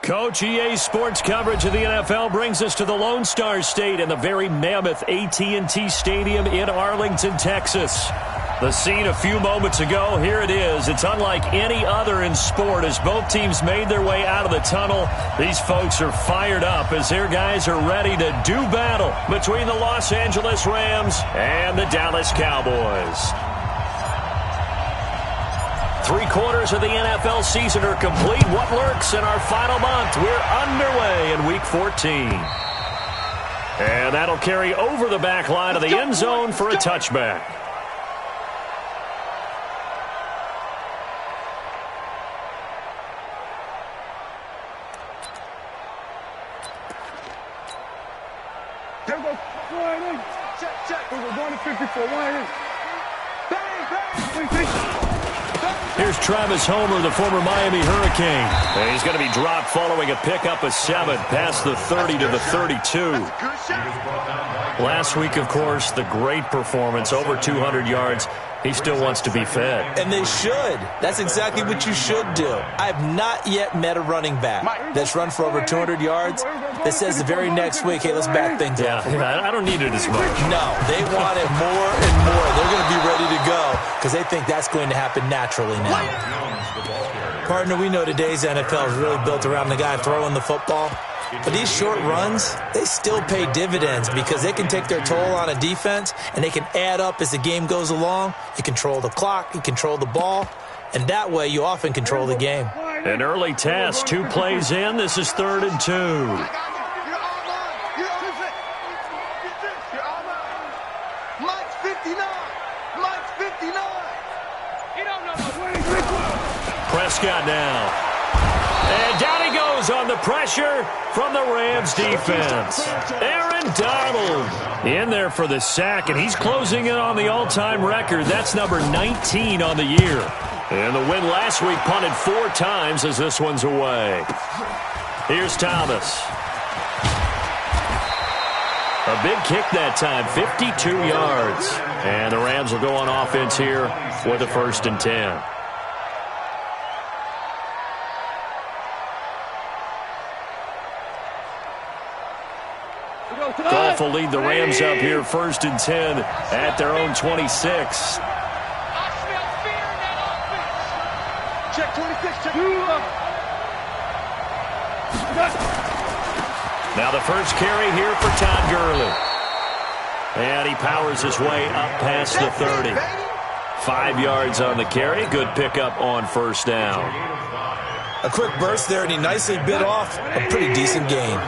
Coach, EA Sports coverage of the NFL brings us to the Lone Star State and the very mammoth AT&T Stadium in Arlington, Texas. The scene a few moments ago, here it is. It's unlike any other in sport as both teams made their way out of the tunnel. These folks are fired up as their guys are ready to do battle between the Los Angeles Rams and the Dallas Cowboys. 3/4 of the NFL season are complete. What lurks in our final month? We're underway in Week 14. And that'll carry over the back line of the end zone for a touchback. There we go. Line in. Check. We were 1-54. Line in. Bang. Here's Travis Homer, the former Miami Hurricane. And he's going to be dropped following a pickup of 7 past the 30 to the 32. Last week, of course, the great performance, over 200 yards. He still wants to be fed. And they should. That's exactly what you should do. I have not yet met a running back that's run for over 200 yards that says the very next week, hey, let's back things up. Yeah, I don't need it as much. No, they want it more and more. They're going to be ready to go because they think that's going to happen naturally now. Partner, we know today's NFL is really built around the guy throwing the football. But these short runs, they still pay dividends because they can take their toll on a defense and they can add up as the game goes along. You control the clock, you control the ball, and that way you often control the game. An early test, 2 plays in. This is 3rd and 2. Prescott now. And down he goes on the pressure from the Rams defense. Aaron Donald in there for the sack, and he's closing in on the all-time record. That's number 19 on the year. And the win last week punted 4 times as this one's away. Here's Thomas. A big kick that time, 52 yards. And the Rams will go on offense here with a 1st and 10. Goff will lead the Rams up here 1st and 10 at their own 26. Check 26. Now the first carry here for Todd Gurley. And he powers his way up past the 30. 5 yards on the carry. Good pickup on 1st down. A quick burst there, and he nicely bit off a pretty decent gain.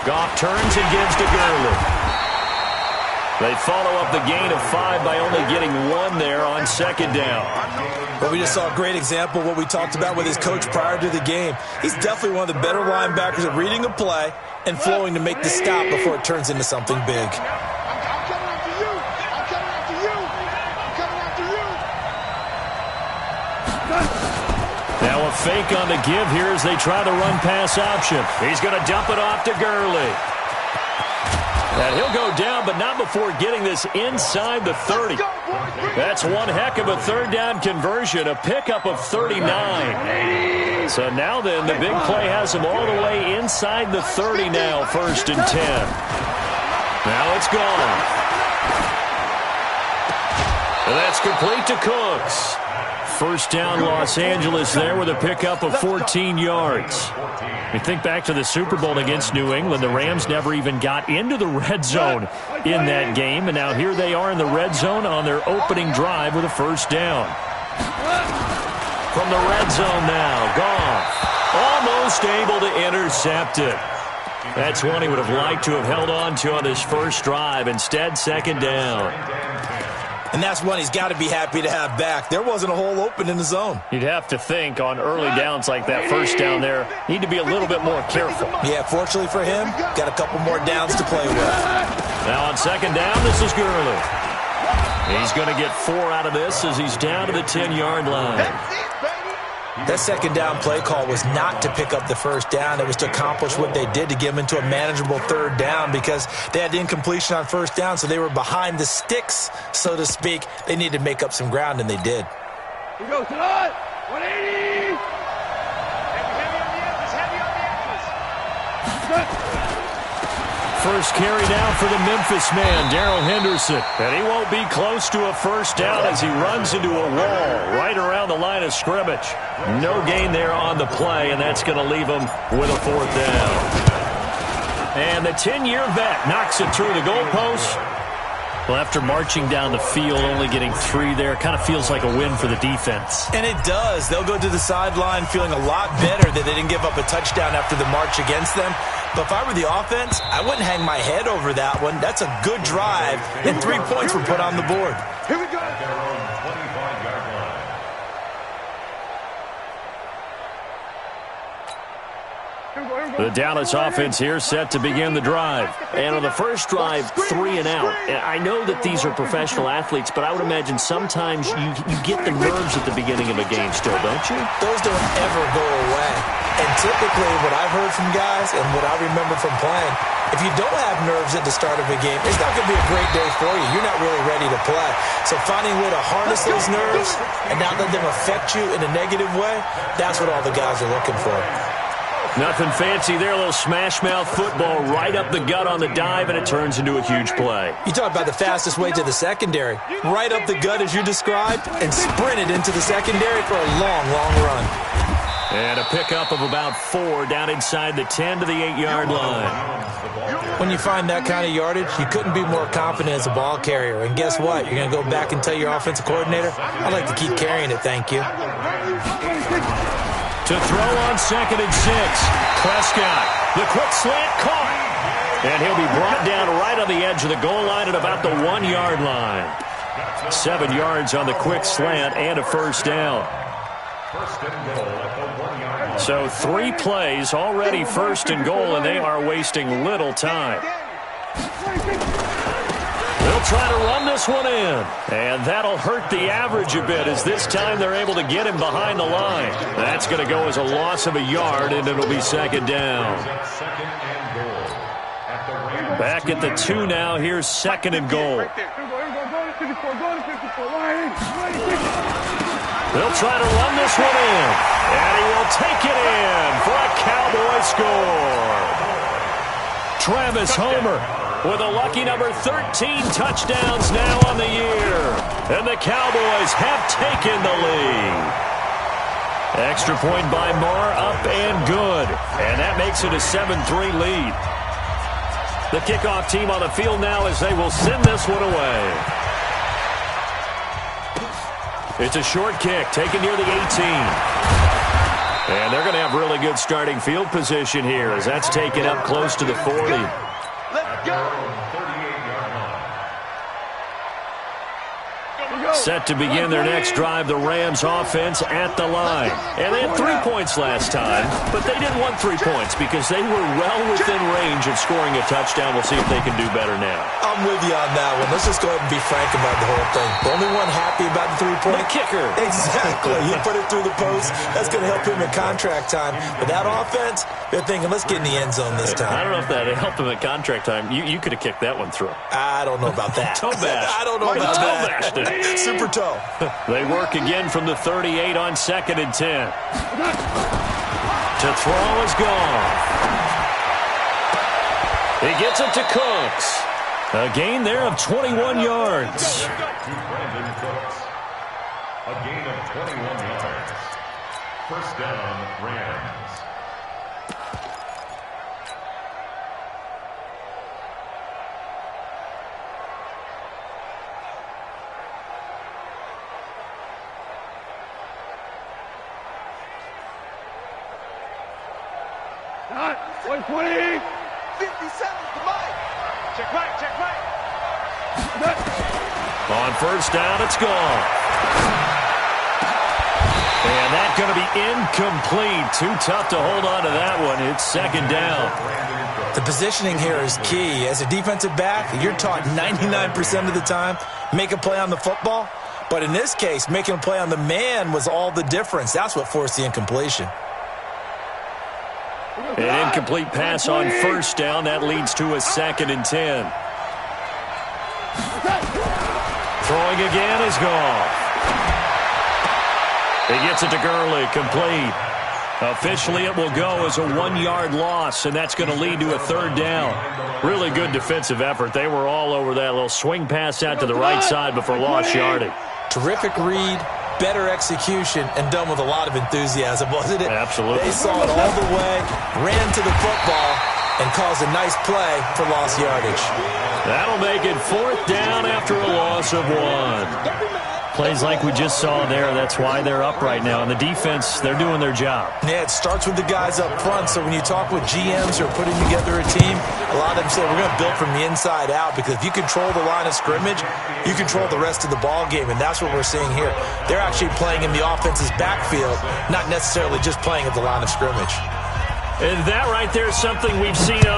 Goff turns and gives to Gurley. They follow up the gain of 5 by only getting 1 there on 2nd down. But we just saw a great example of what we talked about with his coach prior to the game. He's definitely one of the better linebackers at reading a play and flowing to make the stop before it turns into something big. Now a fake on the give here as they try the run-pass option. He's going to dump it off to Gurley. And he'll go down, but not before getting this inside the 30. That's one heck of a 3rd down conversion, a pickup of 39. So now then, the big play has him all the way inside the 30 now, 1st and 10. Now it's gone. And that's complete to Cooks. 1st down Los Angeles there with a pickup of 14 yards. You think back to the Super Bowl against New England, the Rams never even got into the red zone in that game, and now here they are in the red zone on their opening drive with a 1st down. From the red zone now, Goff almost able to intercept it. That's one he would have liked to have held on to on his first drive. Instead, 2nd down. And that's one he's got to be happy to have back. There wasn't a hole open in the zone. You'd have to think on early downs like that 1st down there, need to be a little bit more careful. Yeah, fortunately for him, got a couple more downs to play with. Now on 2nd down, this is Gurley. He's going to get 4 out of this as he's down to the 10-yard line. That 2nd down play call was not to pick up the 1st down. It was to accomplish what they did to get them into a manageable 3rd down because they had incompletion on 1st down, so they were behind the sticks, so to speak. They needed to make up some ground, and they did. Here goes tonight. 180. Heavy on the edges. Heavy on the edges. First carry down for the Memphis man, Darrell Henderson. And he won't be close to a first down as he runs into a wall right around the line of scrimmage. No gain there on the play, and that's going to leave him with a fourth down. And the 10-year vet knocks it through the goalpost. Well, after marching down the field, only getting 3 there, kind of feels like a win for the defense. And it does. They'll go to the sideline feeling a lot better that they didn't give up a touchdown after the march against them. But if I were the offense, I wouldn't hang my head over that one. That's a good drive, and 3 points were put on the board. Here we go. The Dallas offense here set to begin the drive. And on the first drive, 3 and out. And I know that these are professional athletes, but I would imagine sometimes you get the nerves at the beginning of a game still, don't you? Those don't ever go away. And typically what I've heard from guys and what I remember from playing, if you don't have nerves at the start of a game, it's not going to be a great day for you. You're not really ready to play. So finding a way to harness those nerves and not let them affect you in a negative way, that's what all the guys are looking for. Nothing fancy there, a little smash-mouth football right up the gut on the dive, and it turns into a huge play. You talk about the fastest way to the secondary. Right up the gut as you described and sprinted into the secondary for a long, long run. And a pickup of about 4 down inside the 10 to the 8-yard line. When you find that kind of yardage, you couldn't be more confident as a ball carrier. And guess what? You're going to go back and tell your offensive coordinator, I'd like to keep carrying it, thank you. To throw on 2nd and 6. Prescott, the quick slant caught. And he'll be brought down right on the edge of the goal line at about the 1-yard line. 7 yards on the quick slant and a first down. So 3 plays already first and goal, and they are wasting little time. They'll try to run this one in, and that'll hurt the average a bit as this time they're able to get him behind the line. That's going to go as a loss of a yard, and it'll be 2nd down. Back at the 2 now. Here's 2nd and goal. They'll try to run this one in, and he will take it in for a Cowboy score. Travis Homer with a lucky number 13 touchdowns now on the year. And the Cowboys have taken the lead. Extra point by Moore, up and good. And that makes it a 7-3 lead. The kickoff team on the field now as they will send this one away. It's a short kick taken near the 18. And they're going to have really good starting field position here as that's taken up close to the 40. Let's go. Set to begin their next drive, the Rams offense at the line. And they had 3 points last time, but they didn't want 3 points because they were well within range of scoring a touchdown. We'll see if they can do better now. I'm with you on that one. Let's just go ahead and be frank about the whole thing. The only one happy about the 3-point. The kicker. Exactly. He put it through the post. That's going to help him in contract time. But that offense, they're thinking, let's get in the end zone this time. I don't know if that helped him at contract time. You could have kicked that one through. I don't know about that. Toe bash. I don't know about toe that. Bashed it. Super toe. They work again from the 38 on 2nd and 10. To throw is gone. He gets it to Cooks. A gain there of 21 yards. A gain of 21 yards. First down, Rams. Not 120. 57 to Mike. Check right, check right. On first down, it's gone. And that's going to be incomplete. Too tough to hold on to that one. It's 2nd down. The positioning here is key. As a defensive back, you're taught 99% of the time, make a play on the football. But in this case, making a play on the man was all the difference. That's what forced the incompletion. An incomplete pass on first down. That leads to a 2nd and 10. Throwing again is gone. He gets it to Gurley, complete. Officially, it will go as a 1-yard loss, and that's going to lead to a 3rd down. Really good defensive effort. They were all over that little swing pass out to the right side before lost yardage. Terrific read, better execution, and done with a lot of enthusiasm, wasn't it? Absolutely. They saw it all the way, ran to the football, and caused a nice play for lost yardage. That'll make it 4th down after a loss of 1. Plays like we just saw there, that's why they're up right now. And the defense, they're doing their job. Yeah, it starts with the guys up front. So when you talk with GMs who are putting together a team, a lot of them say we're going to build from the inside out, because if you control the line of scrimmage, you control the rest of the ball game, and that's what we're seeing here. They're actually playing in the offense's backfield, not necessarily just playing at the line of scrimmage. And that right there is something we've seen, 15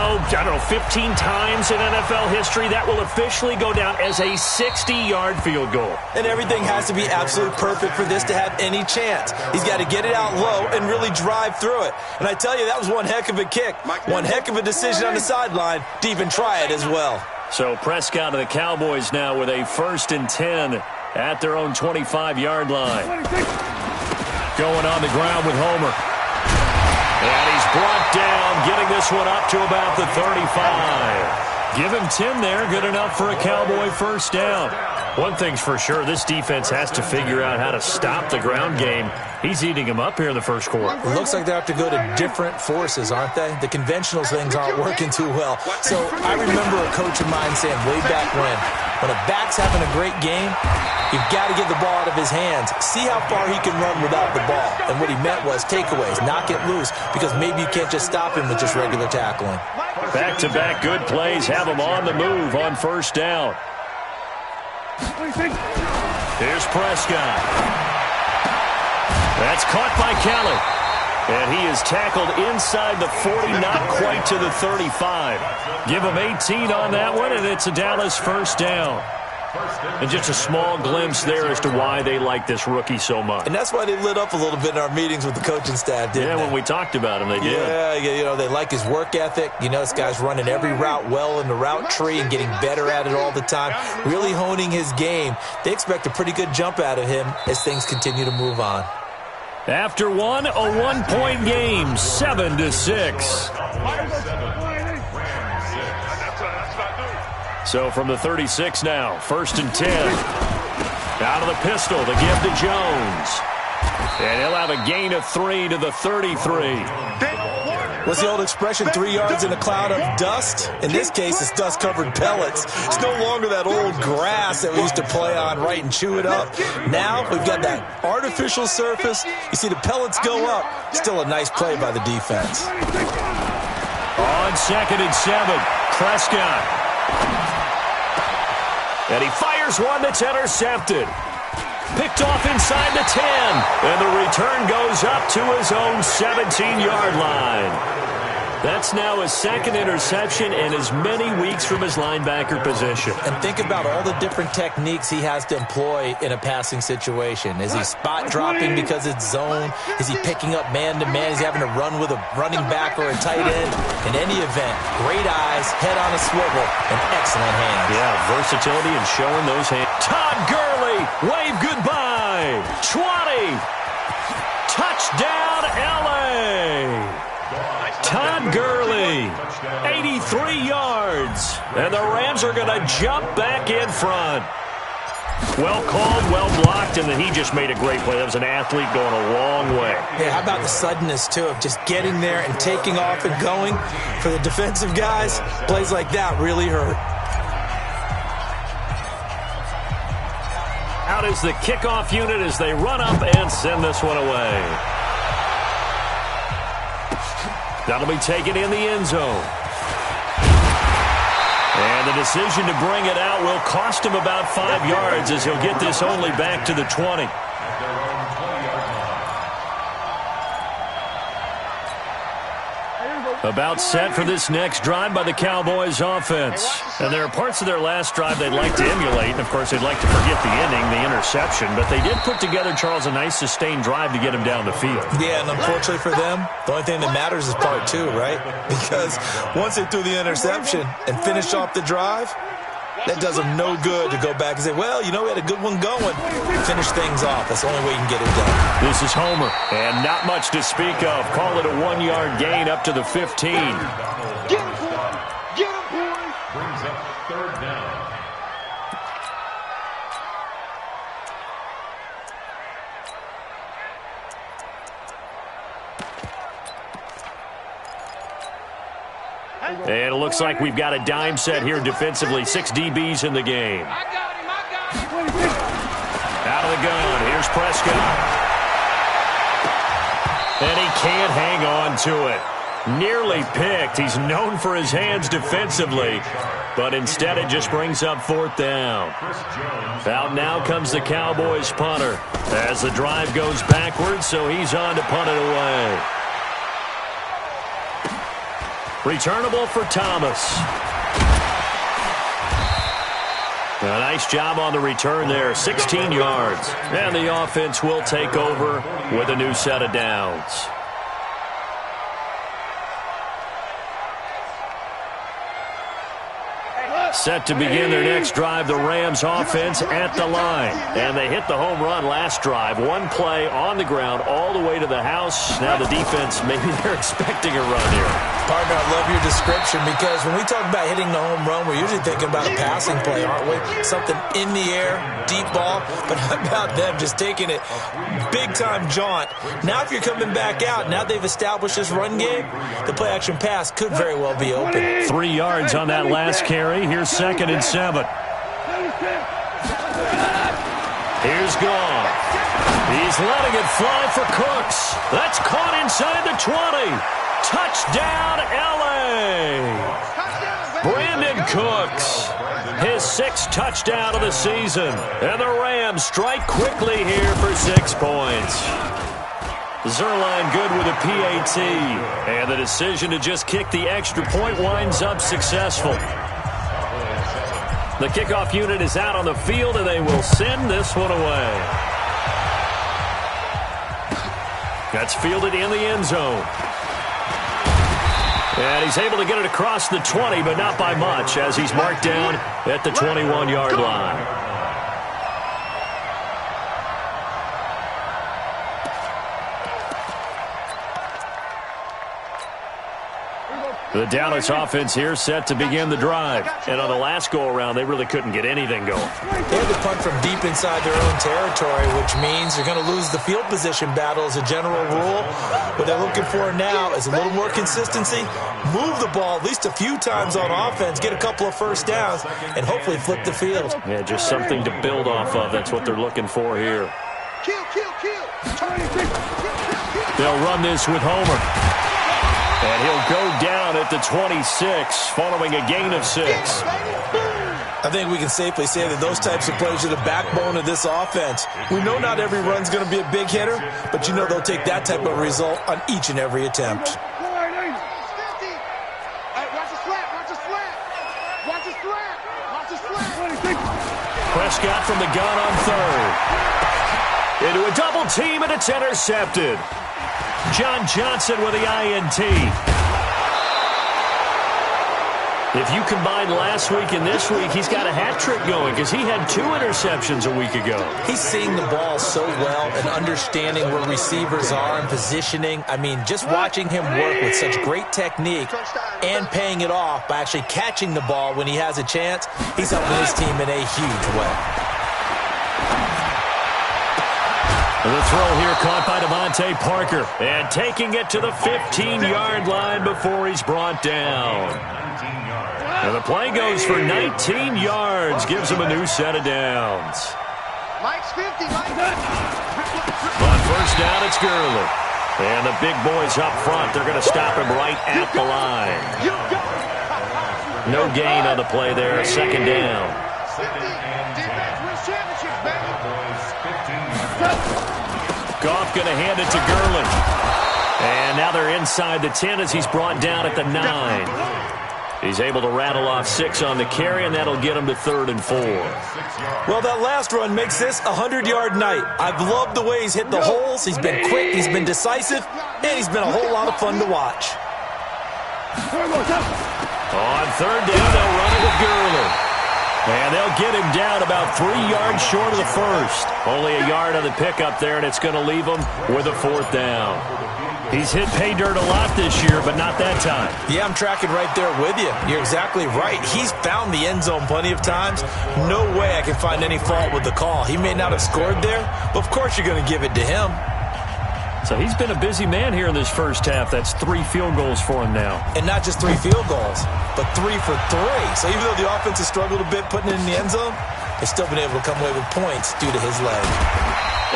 times in NFL history. That will officially go down as a 60-yard field goal. And everything has to be absolutely perfect for this to have any chance. He's got to get it out low and really drive through it. And I tell you, that was one heck of a kick. One heck of a decision on the sideline to even try it as well. So Prescott of the Cowboys now with a 1st and 10 at their own 25-yard line. Going on the ground with Homer. And he's brought down, getting this one up to about the 35. Give him 10 there, good enough for a Cowboy 1st down. One thing's for sure, this defense has to figure out how to stop the ground game. He's eating him up here in the 1st quarter. It looks like they have to go to different forces, aren't they? The conventional things aren't working too well. So I remember a coach of mine saying way back when a back's having a great game, you've got to get the ball out of his hands. See how far he can run without the ball. And what he meant was takeaways, knock it loose, because maybe you can't just stop him with just regular tackling. Back-to-back good plays have him on the move on 1st down. Here's Prescott. That's caught by Kelly. And he is tackled inside the 40, not quite to the 35. Give him 18 on that one, and it's a Dallas 1st down. And just a small glimpse there as to why they like this rookie so much. And that's why they lit up a little bit in our meetings with the coaching staff, didn't they? Yeah, when we talked about him, they did. Yeah, they like his work ethic. This guy's running every route well in the route tree and getting better at it all the time, really honing his game. They expect a pretty good jump out of him as things continue to move on. After one, a 1-point game, 7-6. So from the 36 now, 1st and 10. Out of the pistol, the give to Jones. And he'll have a gain of 3 to the 33. What's the old expression, 3 yards in a cloud of dust? In this case, it's dust-covered pellets. It's no longer that old grass that we used to play on, right, and chew it up. Now we've got that artificial surface. You see the pellets go up. Still a nice play by the defense. On 2nd and 7, Prescott. And he fires one that's intercepted. Picked off inside the 10. And the return goes up to his own 17-yard line. That's now his 2nd interception and as many weeks from his linebacker position. And think about all the different techniques he has to employ in a passing situation. Is he spot dropping because it's zone? Is he picking up man-to-man? Is he having to run with a running back or a tight end? In any event, great eyes, head on a swivel, and excellent hands. Yeah, versatility and showing those hands. Todd Gurley, wave goodbye. 20. Touchdown, L.A. Todd Gurley, 83 yards. And the Rams are going to jump back in front. Well called, well blocked, and then he just made a great play. That was an athlete going a long way. Yeah, how about the suddenness, too, of just getting there and taking off and going? For the defensive guys, plays like that really hurt. Out is the kickoff unit as they run up and send this one away. That'll be taken in the end zone. And the decision to bring it out will cost him about 5 yards as he'll get this only back to the 20. About set for this next drive by the Cowboys offense. And there are parts of their last drive they'd like to emulate. And, of course, they'd like to forget the ending, the interception. But they did put together, Charles, a nice sustained drive to get him down the field. Yeah, and unfortunately for them, the only thing that matters is part 2, right? Because once they threw the interception and finished off the drive, That does them no good to go back and say, well, you know, we had a good one going. Finish things off. That's the only way you can get it done. This is Homer, and not much to speak of. Call it a 1-yard gain up to the 15. Get him, boy. Get him, boy. Brings up third down. And it looks like we've got a dime set here defensively. 6 DBs in the game. I got him. Out of the gun. Here's Prescott. And he can't hang on to it. Nearly picked. He's known for his hands defensively. But instead it just brings up 4th down. Out now comes the Cowboys punter. As the drive goes backwards, so he's on to punt it away. Returnable for Thomas. A nice job on the return there. 16 yards. And the offense will take over with a new set of downs. Set to begin their next drive, the Rams offense at the line. And they hit the home run last drive. One play on the ground all the way to the house. Now the defense, maybe they're expecting a run here. Partner, I love your description because when we talk about hitting the home run, we're usually thinking about a passing play, aren't we? Something in the air, deep ball. But how about them just taking it big-time jaunt? Now if you're coming back out, now they've established this run game, the play-action pass could very well be open. 3 yards on that last carry. Here's 2nd and 7. Here's Goff. He's letting it fly for Cooks. That's caught inside the 20. Touchdown, L.A. Brandon Cooks. His 6th touchdown of the season. And the Rams strike quickly here for 6 points. Zerline good with a PAT. And the decision to just kick the extra point winds up successful. The kickoff unit is out on the field, and they will send this one away. That's fielded in the end zone. And he's able to get it across the 20, but not by much, as he's marked down at the 21-yard line. The Dallas offense here set to begin the drive. And on the last go-around, they really couldn't get anything going. They had to punt from deep inside their own territory, which means they're going to lose the field position battle as a general rule. What they're looking for now is a little more consistency, move the ball at least a few times on offense, get a couple of first downs, and hopefully flip the field. Yeah, just something to build off of. That's what they're looking for here. They'll run this with Homer. And he'll go down at the 26 following a gain of 6. I think we can safely say that those types of plays are the backbone of this offense. We know not every run's going to be a big hitter, but you know they'll take that type of result on each and every attempt. Prescott from the gun on 3rd. Into a double team, and it's intercepted. John Johnson with the INT. If you combine last week and this week, he's got a hat trick going because he had 2 interceptions a week ago. He's seeing the ball so well and understanding where receivers are and positioning. I mean, just watching him work with such great technique and paying it off by actually catching the ball when he has a chance, he's helping his team in a huge way. The throw here caught by Devontae Parker. And taking it to the 15-yard line before he's brought down. And the play goes for 19 yards. Gives him a new set of downs. Mike's 50. On first down, it's Gurley. And the big boys up front, they're going to stop him right at the line. No gain on the play there. 2nd down. Defense wins championships, baby. Goff going to hand it to Gurley. And now they're inside the 10 as he's brought down at the 9. He's able to rattle off 6 on the carry, and that'll get him to 3rd and 4. Well, that last run makes this a 100-yard night. I've loved the way he's hit the holes. He's been quick, he's been decisive, and he's been a whole lot of fun to watch. On 3rd down, they'll run it with Gurley. And they'll get him down about 3 yards short of the first. Only a yard on the pickup there, and it's going to leave him with a 4th down. He's hit pay dirt a lot this year, but not that time. Yeah, I'm tracking right there with you. You're exactly right. He's found the end zone plenty of times. No way I can find any fault with the call. He may not have scored there, but of course you're going to give it to him. So he's been a busy man here in this first half. That's 3 field goals for him now. And not just 3 field goals, but 3 for 3. So even though the offense has struggled a bit putting it in the end zone, they've still been able to come away with points due to his leg.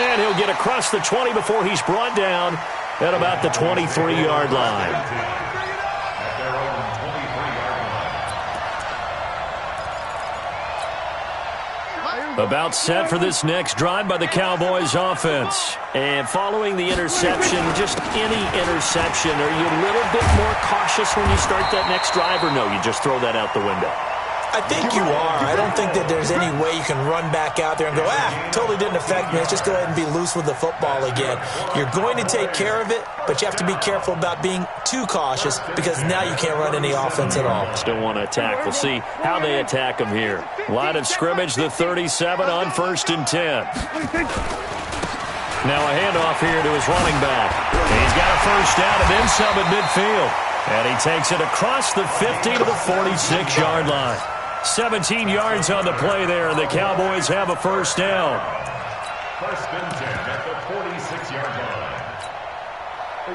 And he'll get across the 20 before he's brought down at about the 23-yard line. About set for this next drive by the Cowboys offense. And following the interception, just any interception, are you a little bit more cautious when you start that next drive, or no, you just throw that out the window? I think you are. I don't think that there's any way you can run back out there and go, totally didn't affect me. Let's just go ahead and be loose with the football again. You're going to take care of it, but you have to be careful about being too cautious because now you can't run any offense at all. Still want to attack. We'll see how they attack him here. Line of scrimmage, the 37 on 1st and 10. Now a handoff here to his running back. He's got a 1st down and then some at midfield. And he takes it across the 50 to the 46-yard line. 17 yards on the play there, and the Cowboys have a 1st down. 1st and 10 at the 46-yard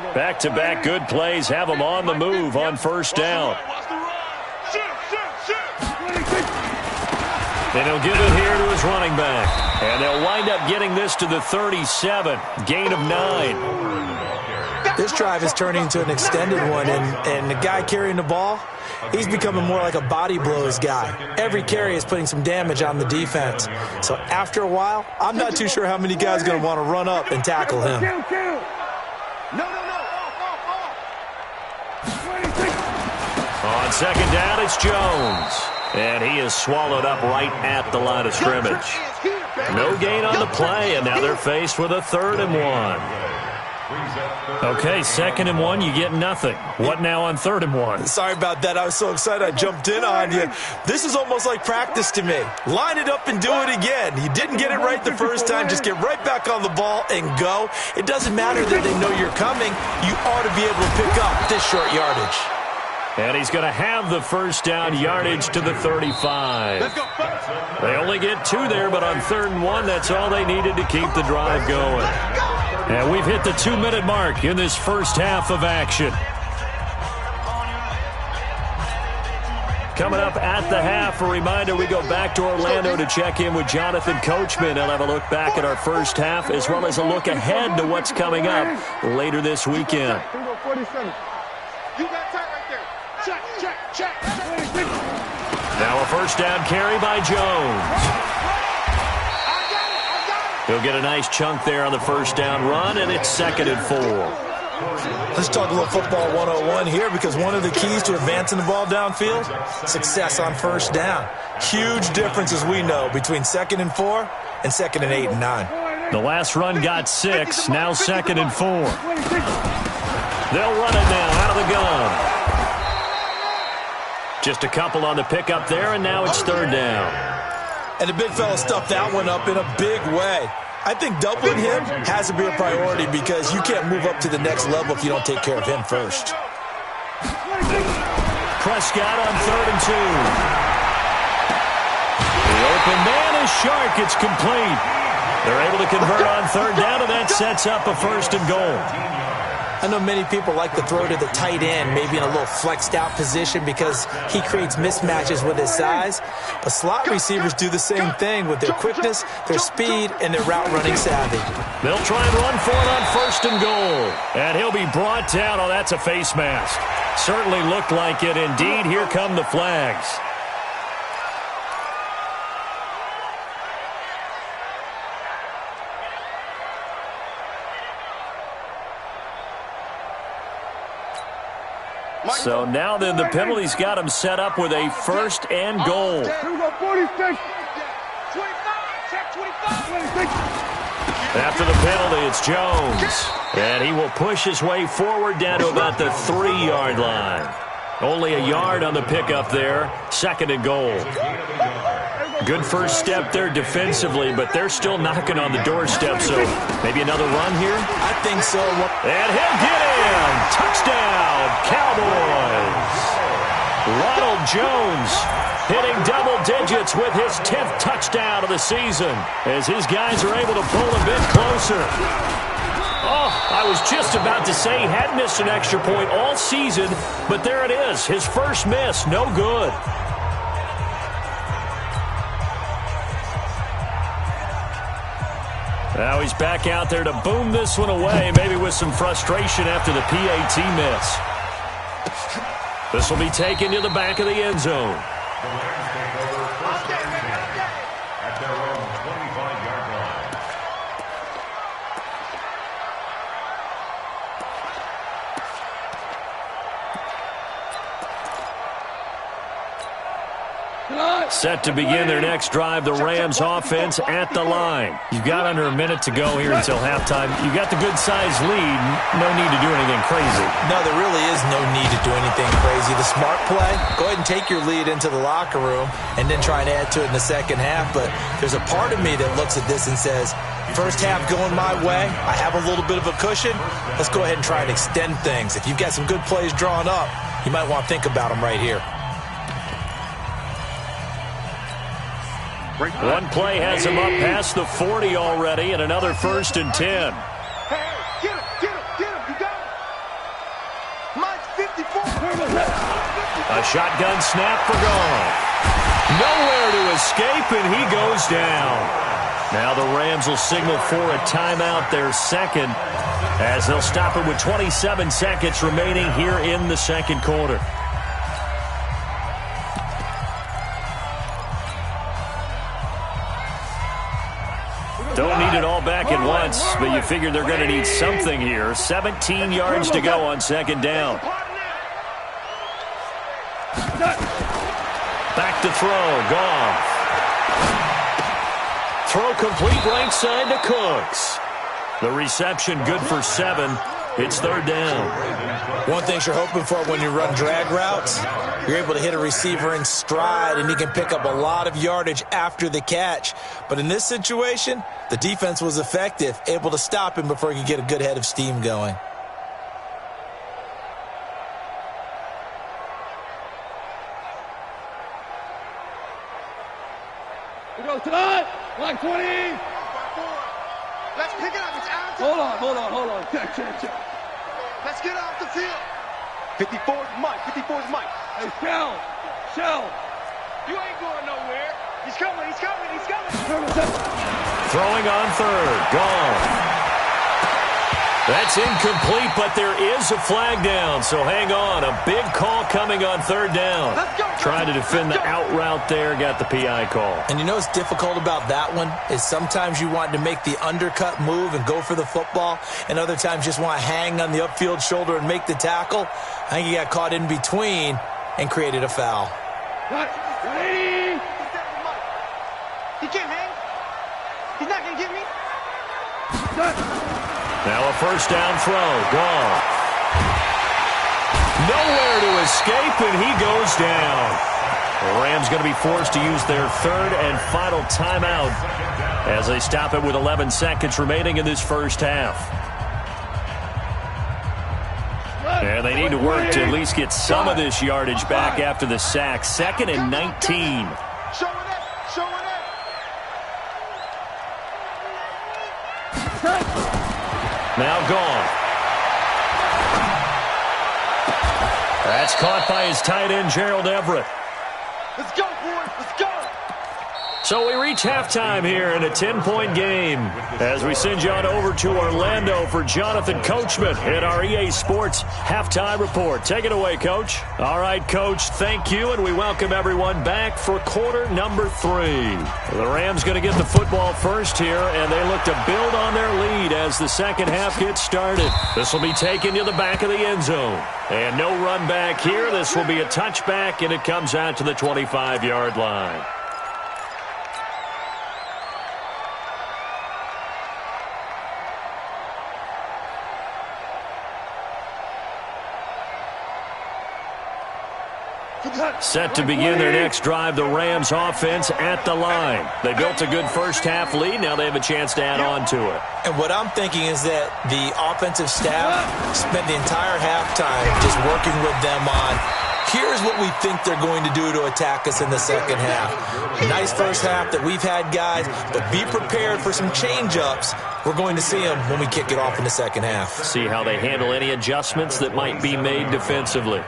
line. Back-to-back good plays have them on the move on 1st down. And he'll give it here to his running back. And they'll wind up getting this to the 37, gain of 9. This drive is turning into an extended one, and the guy carrying the ball, he's becoming more like a body blows guy. Every carry is putting some damage on the defense. So after a while, I'm not too sure how many guys are going to want to run up and tackle him. On 2nd down, it's Jones. And he is swallowed up right at the line of scrimmage. No gain on the play, and now they're faced with a 3rd and 1. Okay, 2nd and 1, you get nothing. What now on 3rd and 1? Sorry about that. I was so excited I jumped in on you. This is almost like practice to me. Line it up and do it again. You didn't get it right the first time. Just get right back on the ball and go. It doesn't matter that they know you're coming. You ought to be able to pick up this short yardage. And he's going to have the 1st down, yardage to the 35. They only get 2 there, but on 3rd and 1, that's all they needed to keep the drive going. And we've hit the 2-minute mark in this first half of action. Coming up at the half, a reminder, we go back to Orlando to check in with Jonathan Coachman. He'll have a look back at our first half as well as a look ahead to what's coming up later this weekend. Now a 1st down carry by Jones. He'll get a nice chunk there on the 1st down run, and it's 2nd and 4. Let's talk a little football 101 here, because one of the keys to advancing the ball downfield, success on 1st down. Huge difference, as we know, between 2nd and 4 and 2nd and 8 and 9. The last run got 6, now 2nd and 4. They'll run it now out of the gun. Just a couple on the pickup there, and now it's 3rd down. And the big fella stuffed that one up in a big way. I think doubling him has to be a priority because you can't move up to the next level if you don't take care of him first. Prescott on 3rd and 2. The open man is Shark. It's complete. They're able to convert on 3rd down, and that sets up a 1st and goal. I know many people like to throw to the tight end, maybe in a little flexed out position because he creates mismatches with his size. But slot receivers do the same thing with their quickness, their speed, and their route running savvy. They'll try and run for it on 1st and goal. And he'll be brought down. Oh, that's a face mask. Certainly looked like it. Indeed, here come the flags. So now then the penalty's got him set up with a 1st and goal. After the penalty, it's Jones. And he will push his way forward down to about the 3-yard line. Only a yard on the pickup there. 2nd and goal. Good first step there defensively, but they're still knocking on the doorstep, so maybe another run here? I think so. And he'll get in! Touchdown, Cowboys! Ronald Jones hitting double digits with his 10th touchdown of the season as his guys are able to pull a bit closer. Oh, I was just about to say he had missed an extra point all season, but there it is, his first miss, no good. Now he's back out there to boom this one away, maybe with some frustration after the PAT miss. This will be taken to the back of the end zone. The Rams take over first and 10 at their own 25-yard line. Set to begin their next drive, the Rams offense at the line. You've got under a minute to go here until halftime. You've got the good-sized lead. No need to do anything crazy. No, there really is no need to do anything crazy. The smart play, go ahead and take your lead into the locker room and then try and add to it in the second half. But there's a part of me that looks at this and says, first half going my way, I have a little bit of a cushion. Let's go ahead and try and extend things. If you've got some good plays drawn up, you might want to think about them right here. One play has him up past the 40 already, and another 1st and 10. Hey, get him, you got him. Mine's 54. A shotgun snap for Gone. Nowhere to escape, and he goes down. Now the Rams will signal for a timeout, their second, as they'll stop it with 27 seconds remaining here in the second quarter. Don't need it all back at once, but you figure they're going to need something here. 17 yards to go on second down. Back to throw. Goff. Throw complete right side to Cooks. The reception good for 7. It's third down. One thing you're hoping for when you run drag routes, you're able to hit a receiver in stride, and he can pick up a lot of yardage after the catch. But in this situation, the defense was effective, able to stop him before he could get a good head of steam going. We go tonight, like 20. Let's pick it up. It's out. Hold on. Check. Let's get off the field. 54's Mike. Hey, Shell. You ain't going nowhere. He's coming. Throwing on third. Gone. That's incomplete, but there is a flag down, so hang on. A big call coming on third down. Trying to defend the out route there, got the PI call. And you know what's difficult about that one is sometimes you want to make the undercut move and go for the football, and other times just want to hang on the upfield shoulder and make the tackle. I think he got caught in between and created a foul. Ready? He can't hang. He's not going to get me. Now a first down throw. Gone. Nowhere to escape, and he goes down. The Rams going to be forced to use their third and final timeout as they stop it with 11 seconds remaining in this first half. And they need to work to at least get some of this yardage back after the sack. 2nd and 19. Now Gone. That's caught by his tight end, Gerald Everett. Let's go, boys. Let's go. So we reach halftime here in a 10-point game as we send you on over to Orlando for Jonathan Coachman at our EA Sports Halftime Report. Take it away, Coach. All right, Coach, thank you, and we welcome everyone back for quarter number 3. The Rams going to get the football first here, and they look to build on their lead as the second half gets started. This will be taken to the back of the end zone. And no run back here. This will be a touchback, and it comes out to the 25-yard line. Set to begin their next drive, the Rams offense at the line. They built a good first-half lead. Now they have a chance to add on to it. And what I'm thinking is that the offensive staff spent the entire halftime just working with them on, here's what we think they're going to do to attack us in the second half. Nice first half that we've had, guys, but be prepared for some change-ups. We're going to see them when we kick it off in the second half. See how they handle any adjustments that might be made defensively.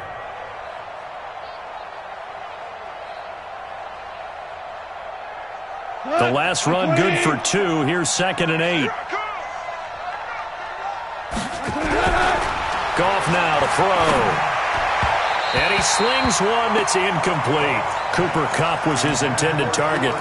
The last run good for 2. Here's 2nd and 8. Goff now to throw. And he slings one that's incomplete. Cooper Kupp was his intended target.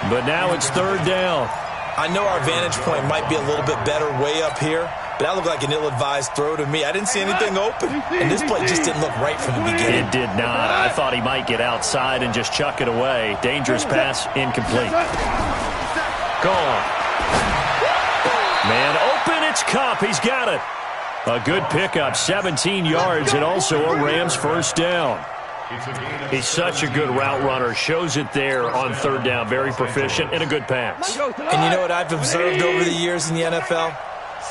But now it's 3rd down. I know our vantage point might be a little bit better way up here, but that looked like an ill-advised throw to me. I didn't see anything open, and this play just didn't look right from the beginning. It did not. I thought he might get outside and just chuck it away. Dangerous pass, incomplete. Gone. Man open, it's Kupp. He's got it. A good pickup, 17 yards, and also a Rams first down. He's such a good route runner. Shows it there on 3rd down. Very proficient and a good pass. And you know what I've observed over the years in the NFL?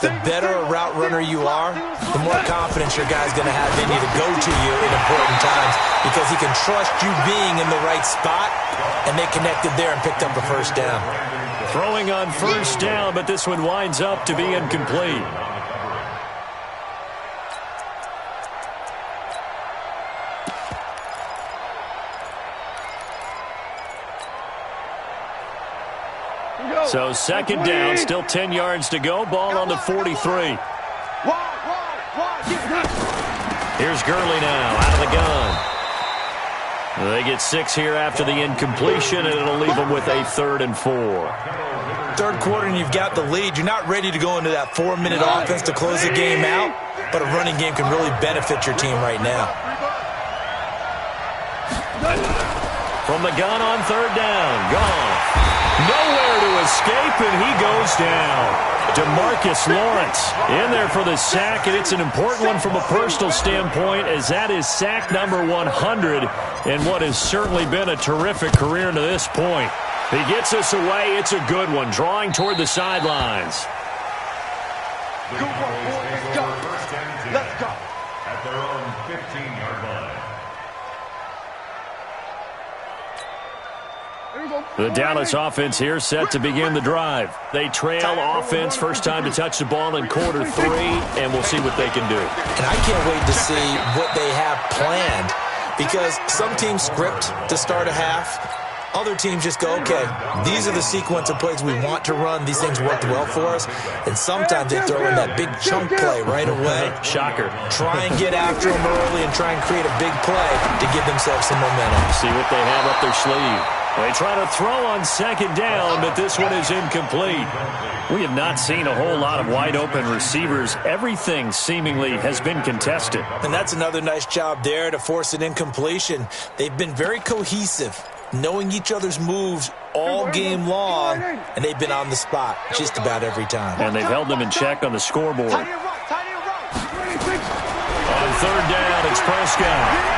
The better a route runner you are, the more confidence your guy's going to have in you to go to you in important times because he can trust you being in the right spot, and they connected there and picked up a first down. Throwing on first down, but this one winds up to be incomplete. So 2nd down, still 10 yards to go. Ball on the 43. Here's Gurley now, out of the gun. They get 6 here after the incompletion, and it'll leave them with a 3rd and 4. 3rd quarter, and you've got the lead. You're not ready to go into that 4-minute offense to close the game out, but a running game can really benefit your team right now. From the gun on 3rd down, gone. Nowhere to escape, and he goes down. DeMarcus Lawrence in there for the sack, and it's an important one from a personal standpoint, as that is sack number 100 in what has certainly been a terrific career to this point. He gets us away. It's a good one, drawing toward the sidelines. Good one, boy. Let's go. Let's go. At their own 15-yard line. The Dallas offense here set to begin the drive. They trail offense, first time to touch the ball in quarter 3, and we'll see what they can do. And I can't wait to see what they have planned, because some teams script to start a half. Other teams just go, okay, these are the sequence of plays we want to run. These things worked well for us. And sometimes they throw in that big chunk play right away. Shocker. Try and get after them early and try and create a big play to give themselves some momentum. See what they have up their sleeve. They try to throw on 2nd down, but this one is incomplete. We have not seen a whole lot of wide-open receivers. Everything seemingly has been contested. And that's another nice job there to force an incompletion. They've been very cohesive, knowing each other's moves all game long, and they've been on the spot just about every time. And they've held them in check on the scoreboard. On 3rd down, it's Prescott.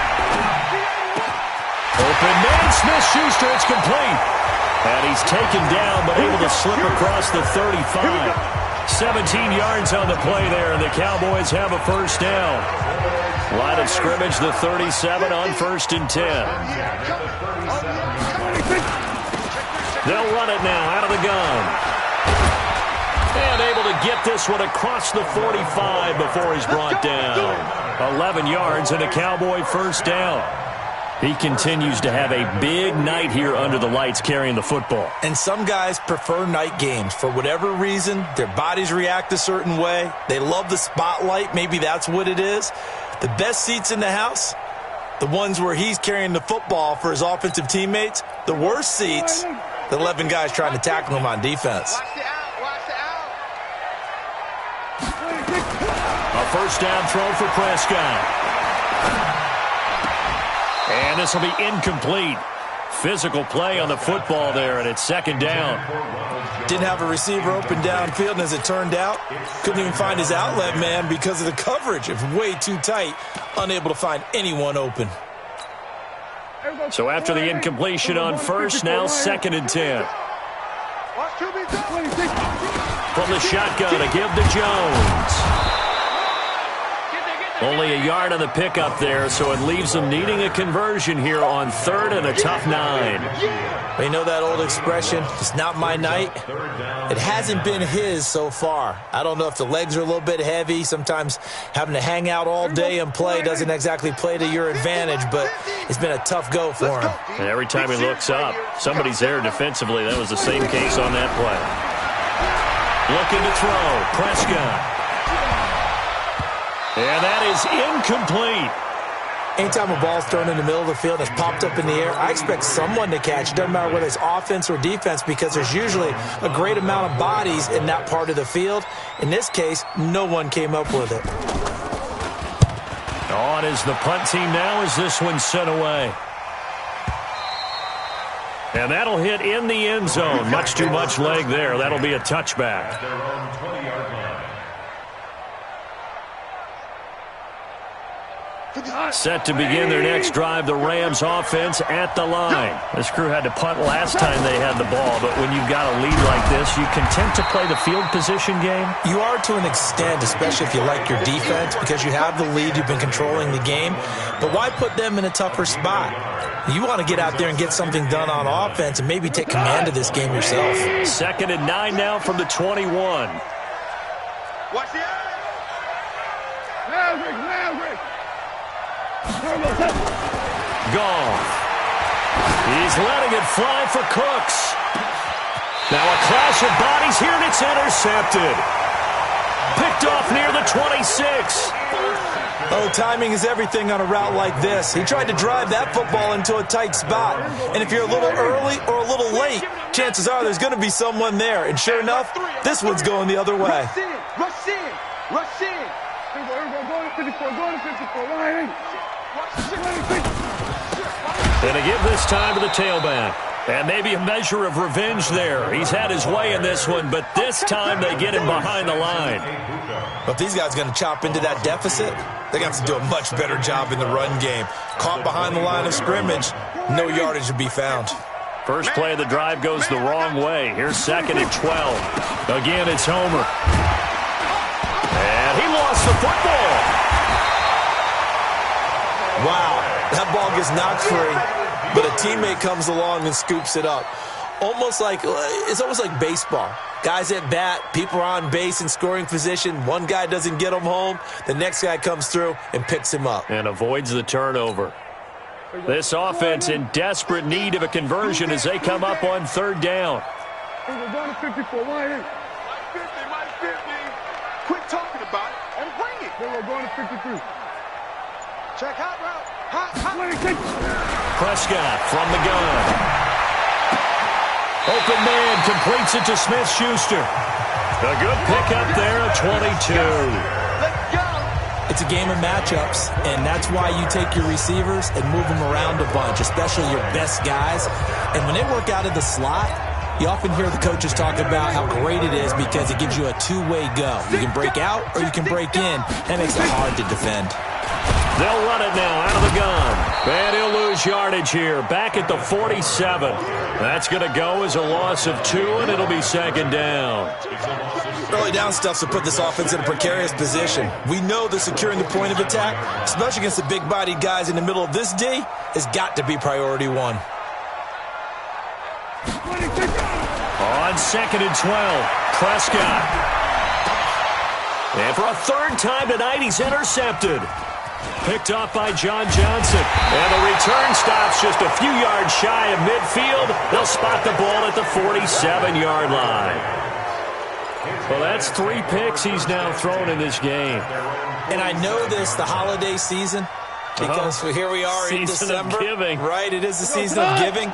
Open man, Smith-Schuster, it's complete. And he's taken down, but able to slip across the 35. 17 yards on the play there, and the Cowboys have a first down. Line of scrimmage, the 37 on 1st and 10. They'll run it now out of the gun. And able to get this one across the 45 before he's brought down. 11 yards and a Cowboy first down. He continues to have a big night here under the lights carrying the football. And some guys prefer night games. For whatever reason, their bodies react a certain way. They love the spotlight. Maybe that's what it is. The best seats in the house, the ones where he's carrying the football for his offensive teammates. The worst seats, the 11 guys trying to tackle him on defense. Watch the out. Watch the out. A first down throw for Prescott. And this will be incomplete. Physical play on the football there, and it's 2nd down. Didn't have a receiver open downfield, and as it turned out, couldn't even find his outlet man because of the coverage. It was way too tight, unable to find anyone open. So after the incompletion on first, now 2nd and 10. From the shotgun, a give to Jones. Only a yard on the pickup there, so it leaves them needing a conversion here on 3rd and a tough 9. You know that old expression, it's not my night? It hasn't been his so far. I don't know if the legs are a little bit heavy. Sometimes having to hang out all day and play doesn't exactly play to your advantage, but it's been a tough go for him. And every time he looks up, somebody's there defensively. That was the same case on that play. Looking to throw, Prescott. And that is incomplete. Anytime a ball's thrown in the middle of the field and it's popped up in the air, I expect someone to catch. It doesn't matter whether it's offense or defense because there's usually a great amount of bodies in that part of the field. In this case, no one came up with it. On is the punt team now as this one's sent away. And that'll hit in the end zone. Much too much leg there. That'll be a touchback. Set to begin their next drive, the Rams offense at the line. This crew had to punt last time they had the ball, but when you've got a lead like this, you content to play the field position game? You are to an extent, especially if you like your defense, because you have the lead, you've been controlling the game. But why put them in a tougher spot? You want to get out there and get something done on offense and maybe take command of this game yourself. 2nd and 9 now from the 21. Watch the eye. Gone. He's letting it fly for Cooks. Now a clash of bodies here, and it's intercepted. Picked off near the 26. Oh, timing is everything on a route like this. He tried to drive that football into a tight spot. And if you're a little early or a little late, chances are there's going to be someone there. And sure enough, this one's going the other way. Rush in. Rush in. Rush in. Go to 54. Go to 54. And a give this time to the tailback. And maybe a measure of revenge there. He's had his way in this one, but this time they get him behind the line. But if these guys are going to chop into that deficit, they're going to have to do a much better job in the run game. Caught behind the line of scrimmage, no yardage to be found. First play of the drive goes the wrong way. Here's 2nd and 12. Again, it's Homer. And he lost the football. Wow, that ball gets knocked free, but a teammate comes along and scoops it up. It's almost like baseball. Guys at bat, people are on base in scoring position. One guy doesn't get him home. The next guy comes through and picks him up. And avoids the turnover. This offense in desperate need of a conversion as they come up on 3rd down. We're going to 54. Minus 50. Quit talking about it and bring it. We're going to 53. Check out route. Hot. Prescott from the gun. Open man completes it to Smith-Schuster. A good pickup there at 22. Let's go. It's a game of matchups, and that's why you take your receivers and move them around a bunch, especially your best guys. And when they work out of the slot, you often hear the coaches talk about how great it is because it gives you a two-way go. You can break out or you can break in. That makes it hard to defend. They'll run it now out of the gun. And he'll lose yardage here. Back at the 47. That's going to go as a loss of 2, and it'll be 2nd down. Early down stuff to put this offense in a precarious position. We know that securing the point of attack, especially against the big-bodied guys in the middle of this D, has got to be priority 1. On 2nd and 12, Prescott. And for a 3rd time tonight, he's intercepted. Picked off by John Johnson. And the return stops just a few yards shy of midfield. They'll spot the ball at the 47-yard line. Well, that's 3 picks he's now thrown in this game. And I know this, the holiday season, because here we are in December. Season of giving. Right, it is the season of giving.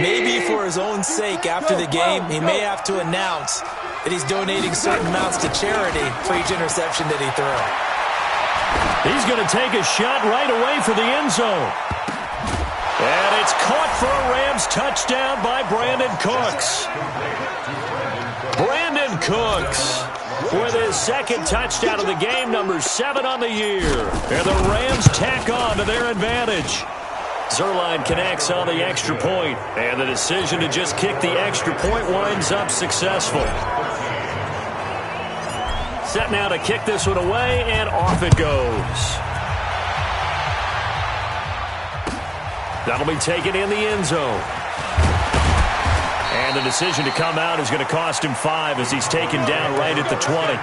Maybe for his own sake after the game, he may have to announce that he's donating certain amounts to charity for each interception that he threw. He's going to take a shot right away for the end zone. And it's caught for a Rams touchdown by Brandon Cooks. Brandon Cooks with his 2nd touchdown of the game, number 7 on the year. And the Rams tack on to their advantage. Zerline connects on the extra point, and the decision to just kick the extra point winds up successful. Set now to kick this one away, and off it goes. That'll be taken in the end zone. And the decision to come out is going to cost him 5 as he's taken down right at the 20.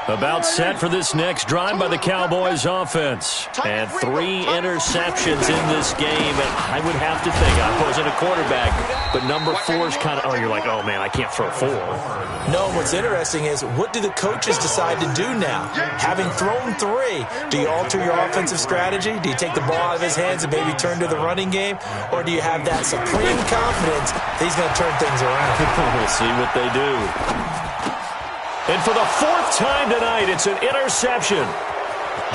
About set for this next drive by the Cowboys offense. And 3 interceptions in this game. And I would have to think, I wasn't a quarterback, but number 4 is kind of, oh, you're like, oh, man, I can't throw 4. No, what's interesting is, what do the coaches decide to do now? Having thrown 3, do you alter your offensive strategy? Do you take the ball out of his hands and maybe turn to the running game? Or do you have that supreme confidence that he's going to turn things around? We'll see what they do. And for the 4th time tonight, it's an interception.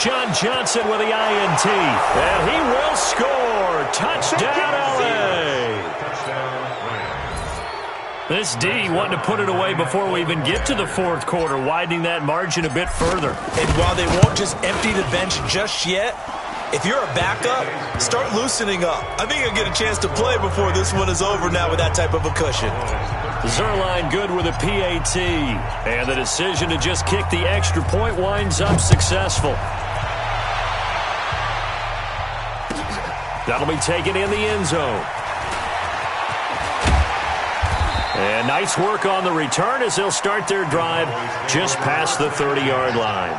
John Johnson with the INT. And he will score. Touchdown, L.A. This D wanting to put it away before we even get to the 4th quarter, widening that margin a bit further. And while they won't just empty the bench just yet, if you're a backup, start loosening up. I think you'll get a chance to play before this one is over now with that type of a cushion. Zerline good with a PAT. And the decision to just kick the extra point winds up successful. That'll be taken in the end zone. And nice work on the return as they'll start their drive just past the 30-yard line.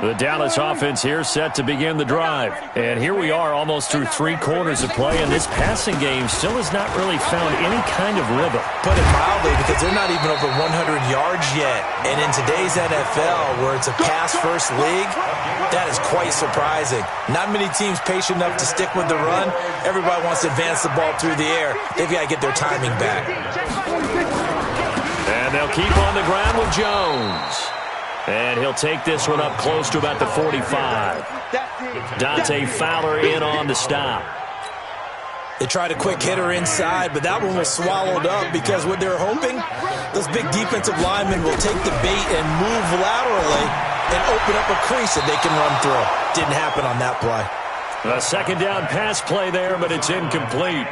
The Dallas offense here set to begin the drive. And here we are almost through 3 quarters of play, and this passing game still has not really found any kind of rhythm. Put it mildly, because they're not even over 100 yards yet. And in today's NFL, where it's a pass-first league, that is quite surprising. Not many teams patient enough to stick with the run. Everybody wants to advance the ball through the air. They've got to get their timing back. And they'll keep on the ground with Jones. And he'll take this one up close to about the 45. Dante Fowler in on the stop. They tried a quick hitter inside, but that one was swallowed up because what they're hoping, those big defensive linemen will take the bait and move laterally and open up a crease that they can run through. Didn't happen on that play. A second down pass play there, but it's incomplete.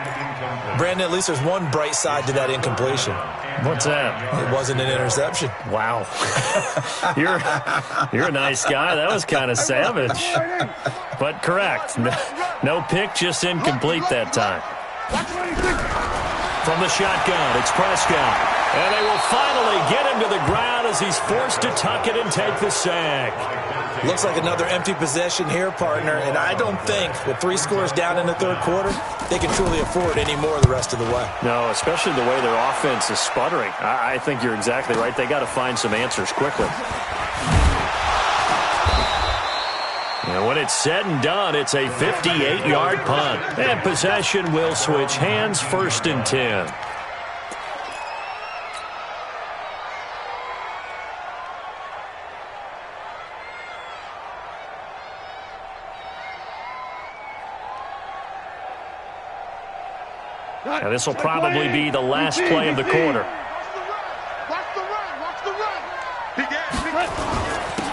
Brandon, at least there's one bright side to that incompletion. What's that? It wasn't an interception. Wow. You're a nice guy. That was kind of savage. But correct. No pick, just incomplete that time. From the shotgun, it's Prescott. And they will finally get him to the ground as he's forced to tuck it and take the sack. Looks like another empty possession here, partner, and I don't think with 3 scores down in the 3rd quarter, they can truly afford any more the rest of the way. No, especially the way their offense is sputtering. I think you're exactly right. They got to find some answers quickly. And when it's said and done, it's a 58-yard punt. And possession will switch hands, 1st and 10. Now, this will probably be the last play of the quarter. Watch the run.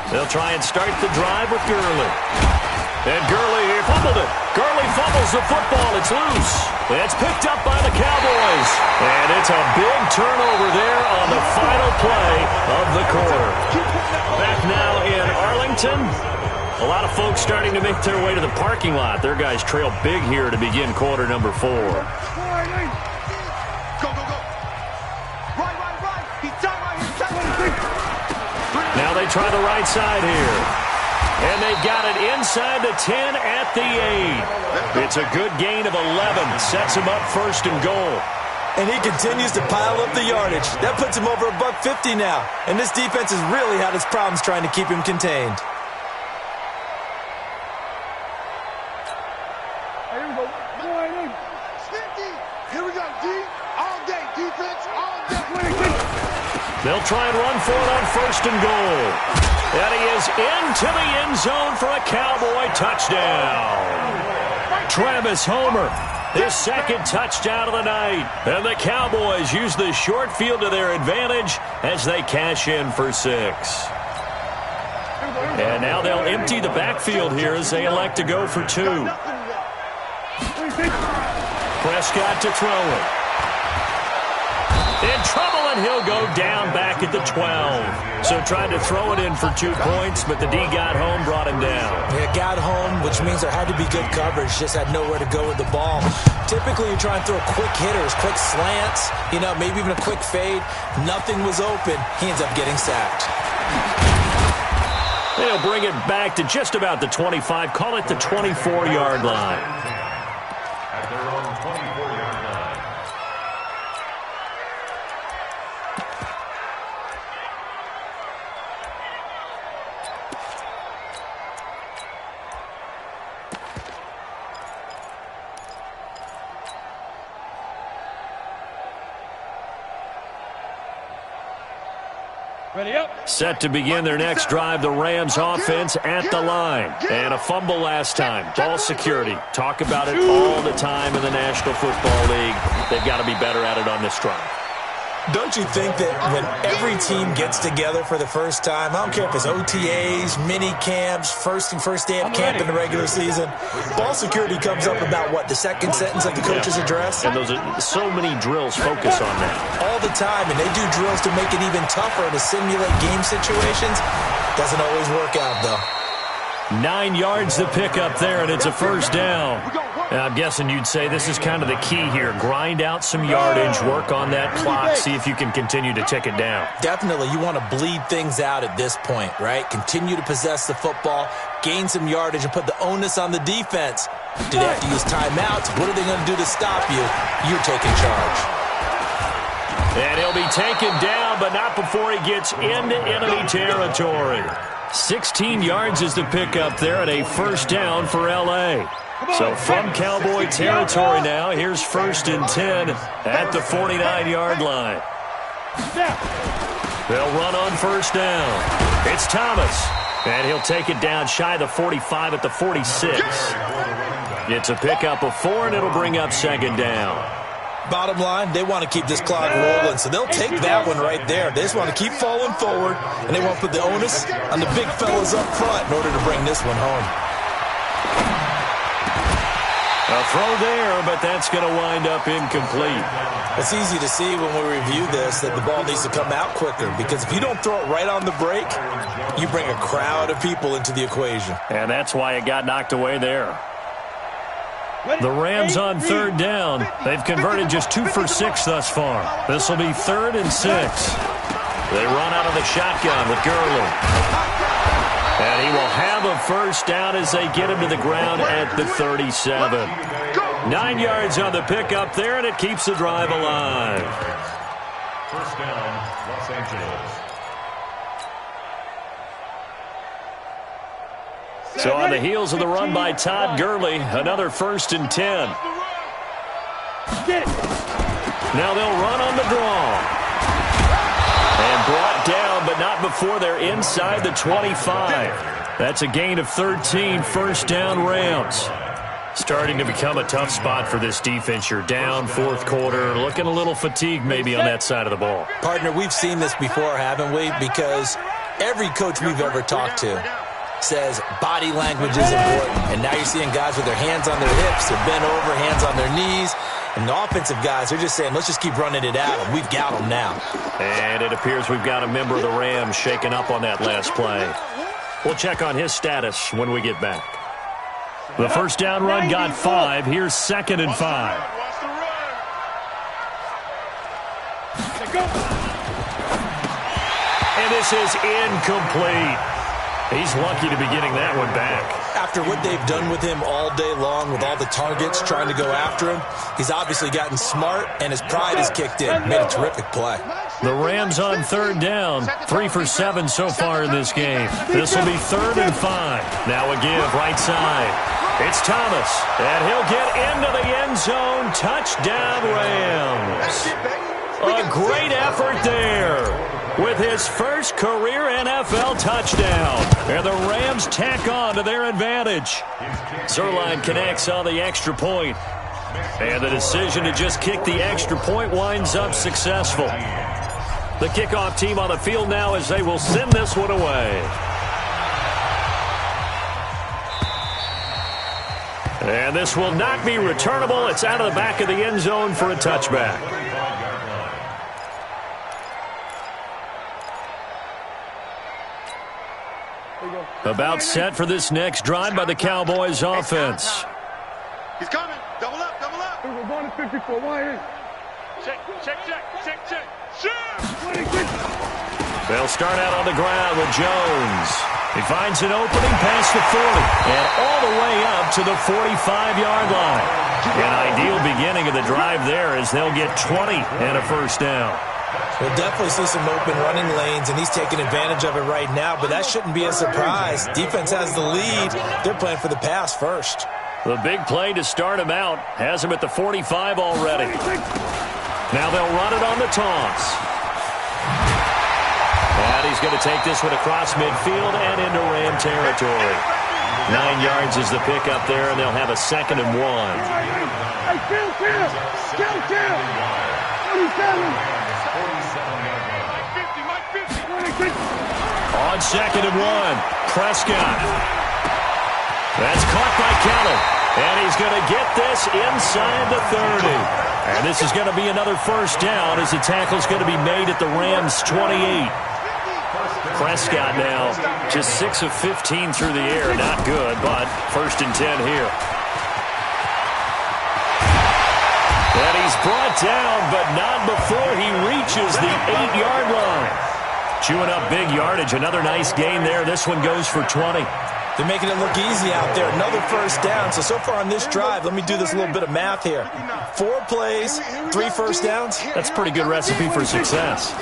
They'll try and start the drive with Gurley. And Gurley here fumbled it. Gurley fumbles the football. It's loose. It's picked up by the Cowboys. And it's a big turnover there on the final play of the quarter. Back now in Arlington. A lot of folks starting to make their way to the parking lot. Their guys trail big here to begin quarter number 4. Go. Right. He's done right. Now they try the right side here. And they got it inside the 10 at the 8. It's a good gain of 11. Sets him up 1st and goal. And he continues to pile up the yardage. That puts him over $150 now. And this defense has really had its problems trying to keep him contained. Here we go, D. All day, defense, all day. They'll try and run for it on 1st and goal. And he is into the end zone for a Cowboy touchdown. Travis Homer, his second touchdown of the night. And the Cowboys use the short field to their advantage as they cash in for 6. And now they'll empty the backfield here as they elect to go for 2. Prescott to throw it. In trouble, and he'll go down back at the 12. So tried to throw it in for 2 points, but the D got home, brought him down. Yeah, got home, which means there had to be good coverage. Just had nowhere to go with the ball. Typically, you try and throw quick hitters, quick slants, maybe even a quick fade. Nothing was open. He ends up getting sacked. They'll bring it back to just about the 25. Call it the 24-yard line. At their own 24-yard line. Ready up. Set to begin their next drive, the Rams offense at the line. And a fumble last time. Ball security. Talk about it all the time in the National Football League. They've got to be better at it on this drive. Don't you think that when every team gets together for the first time, I don't care if it's OTAs, mini camps, first day of camp in the regular season, ball security comes up about, the second sentence of the coach's address? And those are so many drills focus on that. All the time, and they do drills to make it even tougher to simulate game situations. Doesn't always work out, though. 9 yards to pick up there, and it's a first down. And I'm guessing you'd say this is kind of the key here. Grind out some yardage, work on that clock, see if you can continue to tick it down. Definitely. You want to bleed things out at this point, right? Continue to possess the football, gain some yardage, and put the onus on the defense. Do they have to use timeouts? What are they going to do to stop you? You're taking charge. And he'll be taken down, but not before he gets into enemy territory. 16 yards is the pickup there, and a first down for L.A. So from Cowboy territory now, here's 1st and 10 at the 49-yard line. They'll run on first down. It's Thomas, and he'll take it down shy of the 45 at the 46. It's a pickup of 4, and it'll bring up 2nd down. Bottom line, they want to keep this clock rolling, so they'll take that one right there. They just want to keep falling forward, and they want to put the onus on the big fellas up front in order to bring this one home. A throw there, but that's going to wind up incomplete. It's easy to see when we review this that the ball needs to come out quicker, because if you don't throw it right on the break, you bring a crowd of people into the equation. And that's why it got knocked away there. The Rams on 3rd down. They've converted just 2 for 6 thus far. This will be 3rd and 6. They run out of the shotgun with Gurley. And he will have a first down as they get him to the ground at the 37. 9 yards on the pickup there, and it keeps the drive alive. First down, Los Angeles. So on the heels of the run by Todd Gurley, another 1st and 10. Now they'll run on the draw. And brought down, but not before they're inside the 25. That's a gain of 13, first down Rams. Starting to become a tough spot for this defense. You're down 4th quarter, looking a little fatigued maybe on that side of the ball. Partner, we've seen this before, haven't we? Because every coach we've ever talked to says body language is important. And now you're seeing guys with their hands on their hips, they're bent over, hands on their knees. And the offensive guys, they're just saying, let's just keep running it at them. We've got them now. And it appears we've got a member of the Rams shaken up on that last play. We'll check on his status when we get back. The first down run got 5. Here's 2nd and 5. And this is incomplete. He's lucky to be getting that one back. After what they've done with him all day long with all the targets trying to go after him, he's obviously gotten smart, and his pride has kicked in. Made a terrific play. The Rams on 3rd down. 3 for 7 so far in this game. This will be 3rd and 5. Now a give right side. It's Thomas, and he'll get into the end zone. Touchdown, Rams. A great effort there. with his first career NFL touchdown. And the Rams tack on to their advantage. Zerline connects on the extra point. And the decision to just kick the extra point winds up successful. The kickoff team on the field now as they will send this one away. And this will not be returnable. It's out of the back of the end zone for a touchback. About set for this next drive by the Cowboys offense. He's coming. Double up, double up. We're going to 54. Why in? Check. Shoot! They'll start out on the ground with Jones. He finds an opening past the 40 and all the way up to the 45-yard line. An ideal beginning of the drive there as they'll get 20 and a first down. We'll definitely see some open running lanes, and he's taking advantage of it right now, but that shouldn't be a surprise. Defense has the lead. They're playing for the pass first. The big play to start him out has him at the 45 already. Now they'll run it on the toss. And he's going to take this one across midfield and into Ram territory. 9 yards is the pickup there, and they'll have a 2nd and 1. Hey, Phil. 47. On 2nd and 1, Prescott. That's caught by Kelly. And he's going to get this inside the 30. And this is going to be another first down as the tackle's going to be made at the Rams' 28. Prescott now just 6 of 15 through the air. Not good, but 1st and 10 here. And he's brought down, but not before he reaches the 8-yard line. Chewing up big yardage. Another nice gain there. This one goes for 20. They're making it look easy out there. Another first down. So far on this drive, let me do this little bit of math here. 4 plays, 3 first downs. That's a pretty good recipe for success.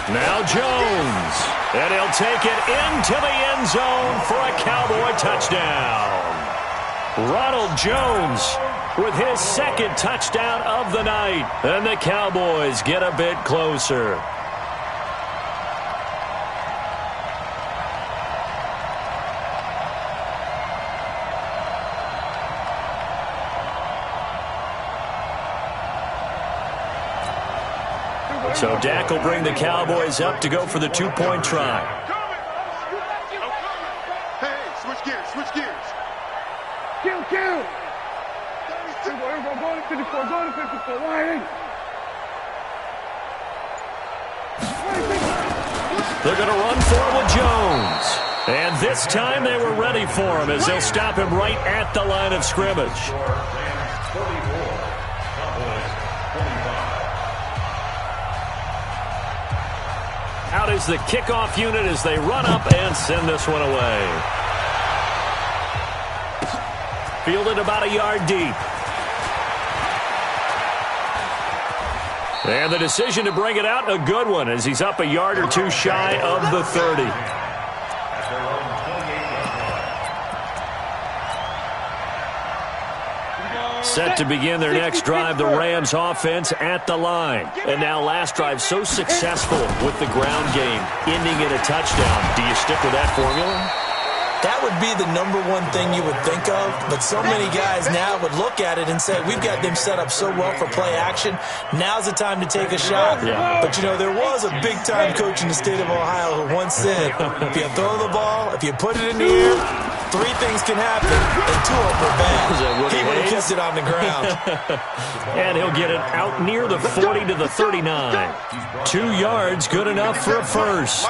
Now Jones. And he'll take it into the end zone for a Cowboy touchdown. Ronald Jones with his 2nd touchdown of the night. And the Cowboys get a bit closer. So Dak will bring the Cowboys up to go for the 2-point try. Hey, switch gears. Kill. We're going to 54. Why in? They're going to run for it with Jones. And this time they were ready for him as they'll stop him right at the line of scrimmage. Out is the kickoff unit as they run up and send this one away. Fielded about a yard deep. And the decision to bring it out, a good one, as he's up a yard or 2 shy of the 30. Set to begin their next drive, the Rams offense at the line. And now last drive so successful with the ground game, ending in a touchdown. Do you stick with that formula? That would be the number one thing you would think of, but so many guys now would look at it and say, we've got them set up so well for play action, now's the time to take a shot. Yeah. But, you know, there was a big-time coach in the state of Ohio who once said, if you throw the ball, if you put it in the air, 3 things can happen, and 2 of them are bad. He would have kept it on the ground. And he'll get it out near the 40 to the 39. 2 yards, good enough for a first.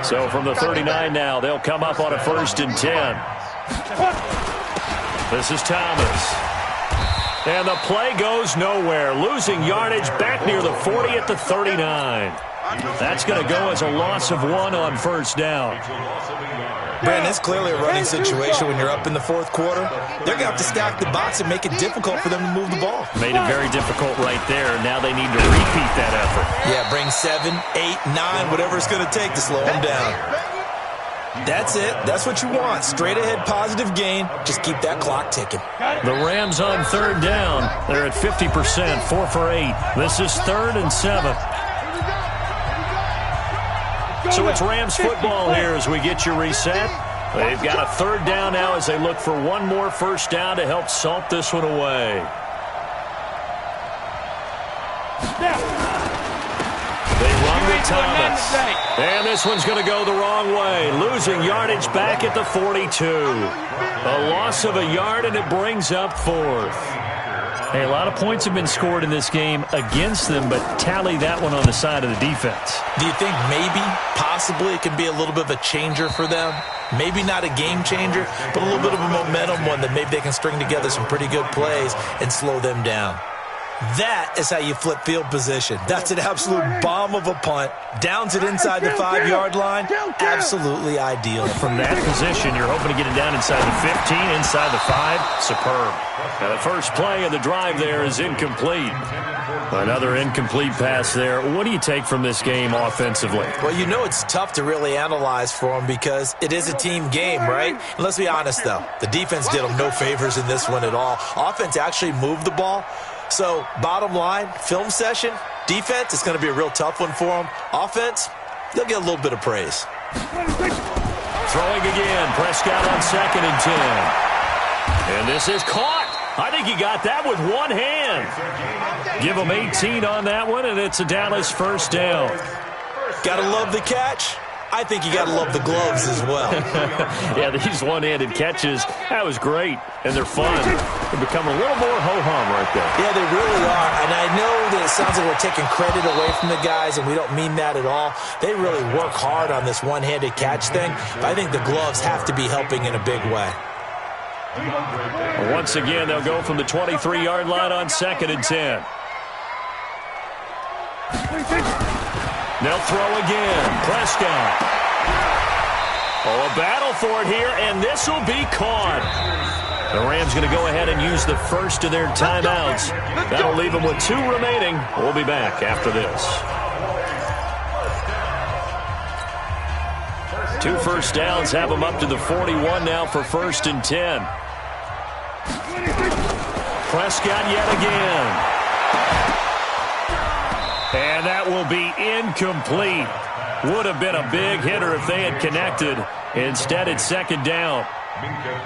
So from the 39 now, they'll come up on a 1st and 10. This is Thomas. And the play goes nowhere. Losing yardage back near the 40 at the 39. That's going to go as a loss of 1 on 1st down. Brandon, it's clearly a running situation when you're up in the 4th quarter. They're going to have to stack the box and make it difficult for them to move the ball. Made it very difficult right there. Now they need to repeat that effort. Yeah, bring 7, 8, 9, whatever it's going to take to slow them down. That's it. That's what you want. Straight ahead positive gain. Just keep that clock ticking. The Rams on 3rd down. They're at 50%, 4 for 8. This is 3rd and 7. So it's Rams football here as we get you reset. They've got a third down now as they look for one more first down to help salt this one away. They run with Thomas. And this one's going to go the wrong way. Losing yardage back at the 42. A loss of a yard, and it brings up fourth. Hey, a lot of points have been scored in this game against them, but tally that one on the side of the defense. Do you think maybe, possibly, it can be a little bit of a changer for them? Maybe not a game changer, but a little bit of a momentum one that maybe they can string together some pretty good plays and slow them down. That is how you flip field position. That's an absolute bomb of a punt. Downs it inside the 5-yard line. Absolutely ideal. From that position, you're hoping to get it down inside the 15, inside the 5. Superb. Now the first play of the drive there is incomplete. Another incomplete pass there. What do you take from this game offensively? Well, you know it's tough to really analyze for them because it is a team game, right? And let's be honest, though. The defense did them no favors in this one at all. Offense actually moved the ball. So, bottom line, film session, defense, it's going to be a real tough one for them. Offense, they'll get a little bit of praise. Throwing again, Prescott on 2nd and 10. And this is caught. I think he got that with one hand. Give him 18 on that one, and it's a Dallas first down. Got to love the catch. I think you got to love the gloves as well. Yeah, these one-handed catches, that was great, and they're fun. They're becoming a little more ho-hum right there. Yeah, they really are, and I know that it sounds like we're taking credit away from the guys, and we don't mean that at all. They really work hard on this one-handed catch thing, but I think the gloves have to be helping in a big way. Once again, they'll go from the 23-yard line on 2nd and 10. They'll throw again. Prescott. Oh, a battle for it here, and this will be caught. The Rams going to go ahead and use the first of their timeouts. That'll leave them with 2 remaining. We'll be back after this. 2 first downs have them up to the 41 now for 1st and 10. Prescott yet again. And that will be incomplete. Would have been a big hitter if they had connected. Instead, it's 2nd down.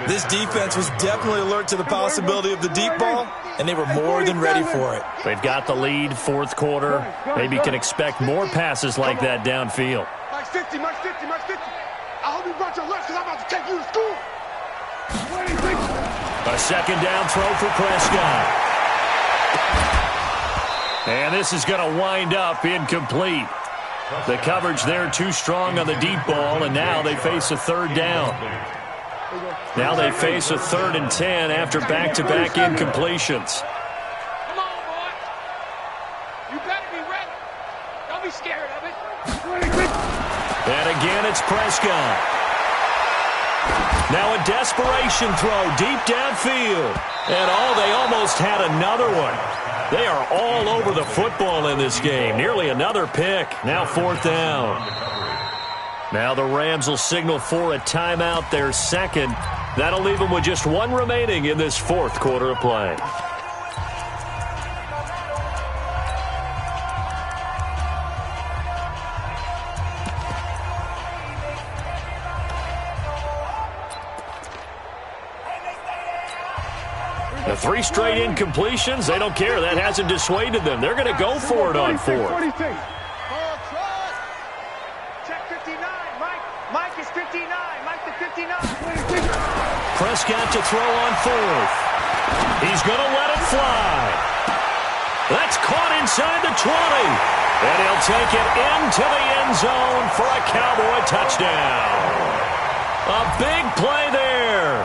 This defense was definitely alert to the possibility of the deep ball, and they were more than ready for it. They've got the lead, 4th quarter. Maybe can expect more passes like that downfield. Mike 50, Mike 50, Mike 50. I hope you brought your lunch because I'm about to take you to school. A 2nd down throw for Prescott. And this is going to wind up incomplete. The coverage there too strong on the deep ball, and now they face a 3rd down. Now they face a 3rd and 10 after back-to-back incompletions. Come on, boy. You better be ready. Don't be scared of it. And again, it's Prescott. Now a desperation throw deep downfield. And they almost had another one. They are all over the football in this game. Nearly another pick. Now 4th down. Now the Rams will signal for a timeout, their 2nd. That'll leave them with just 1 remaining in this 4th quarter of play. The 3 straight incompletions, they don't care. That hasn't dissuaded them. They're going to go for it on 4th. Check 59. Mike is 59. Mike to 59. Prescott to throw on 4th. He's going to let it fly. That's caught inside the 20. And he'll take it into the end zone for a Cowboy touchdown. A big play there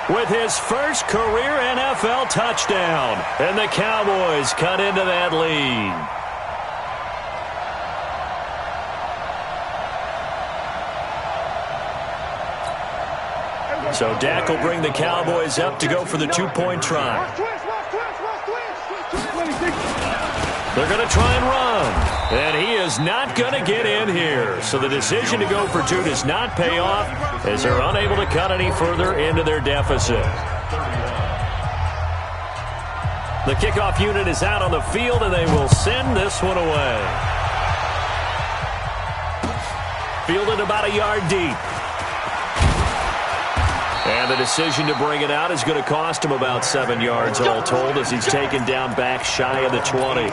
with his first career NFL touchdown. And the Cowboys cut into that lead. So Dak will bring the Cowboys up to go for the 2-point try. They're going to try and run. And he is not going to get in here. So the decision to go for 2 does not pay off as they're unable to cut any further into their deficit. The kickoff unit is out on the field, and they will send this one away. Fielded about a yard deep. And the decision to bring it out is going to cost him about 7 yards all told as he's taken down back shy of the 20.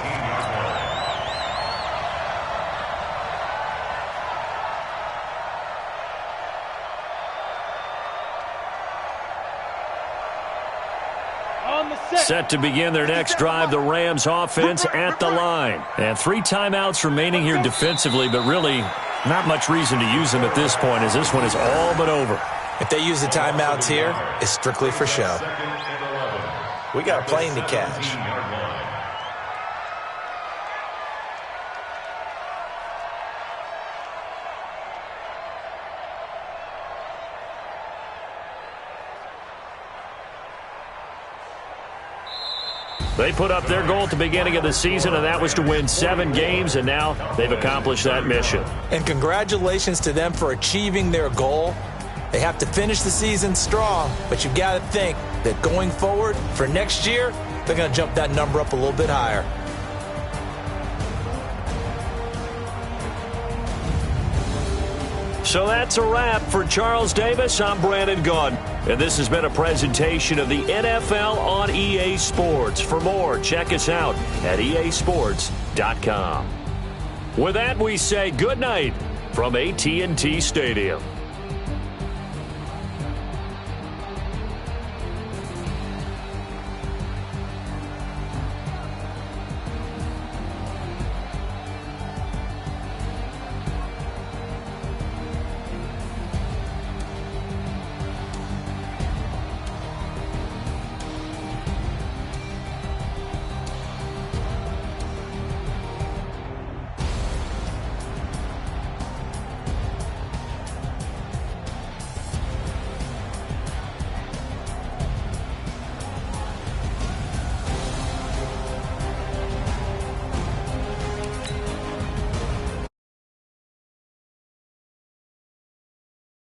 Set to begin their next drive, the Rams offense at the line. And 3 timeouts remaining here defensively, but really not much reason to use them at this point as this one is all but over. If they use the timeouts here, it's strictly for show. We got a plane to catch. They put up their goal at the beginning of the season, and that was to win 7 games, and now they've accomplished that mission. And congratulations to them for achieving their goal. They have to finish the season strong, but you've got to think that going forward for next year, they're going to jump that number up a little bit higher. So that's a wrap for Charles Davis. I'm Brandon Gaudin, and this has been a presentation of the NFL on EA Sports. For more, check us out at easports.com. With that, we say good night from AT&T Stadium.